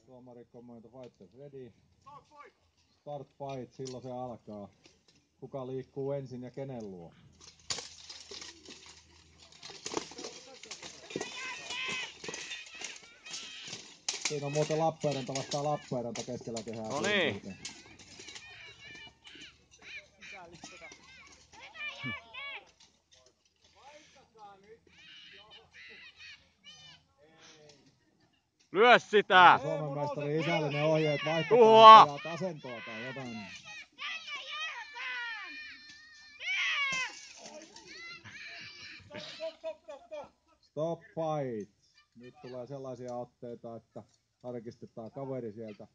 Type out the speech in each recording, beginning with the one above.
Tuomari komento fighters ready. Start fight, silloin se alkaa. Kuka liikkuu ensin ja kenen luo? Siinä on muuten Lappeenranta vastaan Lappeenranta keskellä kehää. No niin. Lyö sitä! Suomen mestari isällinen ohjeet vaihtakaa asentoa tai jotain. Stop fight! Nyt tulee sellaisia otteita, että tarkistetaan kaveri sieltä.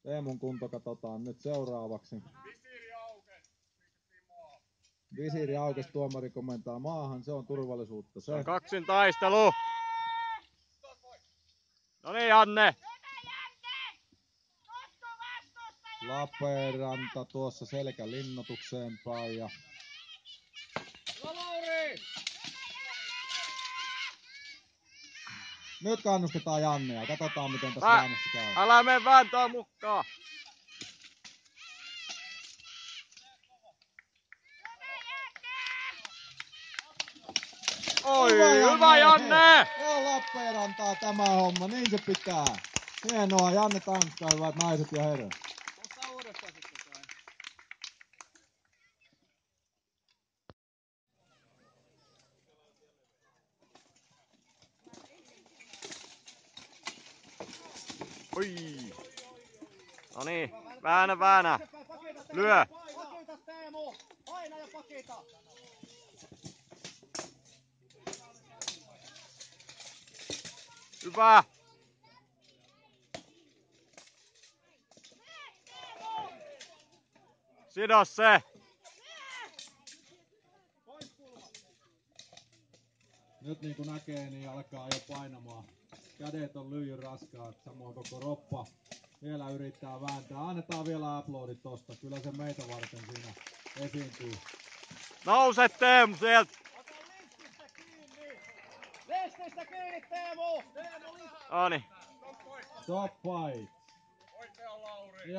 Teemun kunto katsotaan nyt seuraavaksi. Visiiri aukes, tuomari komentaa maahan, se on turvallisuutta. Se on kaksin taistelu. No niin, Janne. Lappeenranta tuossa selkälinnoitukseen päin ja nyt kannustetaan Jannea, katsotaan miten tässä väännössä käy. Älä mene vääntää mukaan. Oi, hyvä Janne! Joo, Lappeenrantaa tämä homma, niin se pitää. Hienoa, Janne tankkaa, hyvät naiset ja herrat. Oi. No niin, väännä. Lyö. Pakita Teemu, paina ja pakita. Hyvä. Sido se. Nyt niin kuin näkee, niin alkaa jo painamaan. Kädet on lyijyn raskaat, samoin koko roppa. Vielä yrittää vääntää. Annetaan vielä aplodit tosta. Kyllä se meitä varten siinä esiintyy. Nouse Teemu sieltä. Ota lististä kiinni. Lististä kiinni Teemu. Noniin. Stop fight. Oikea Lauri.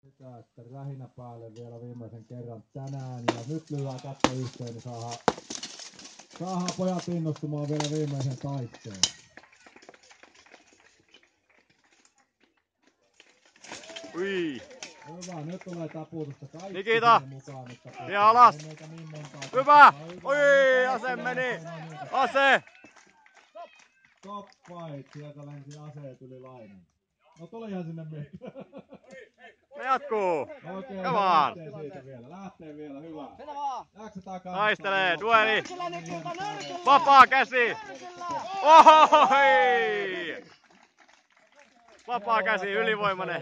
Sitä, että rähinä päälle vielä viimeisen kerran tänään. Ja nyt lyödään kättä yhteen, niin saadaan pojat innostumaan vielä viimeisen taisteen. Ui. Hyvä, nyt tulee taputusta. Kaikki Nikita. Mukaan, Ja alas. Niin Hyvä. Oi, ase meni. Ase. Stop fight. Sieltä lensi aseet yli lainen. No tulihan sinne mihin. Ne jatkuu. Okei, Come on. Lähtee vielä, hyvä. Mennä vaan. Taistelee, dueli. Vapaa käsi. Ohoi. Vapaa käsi, ylivoimainen.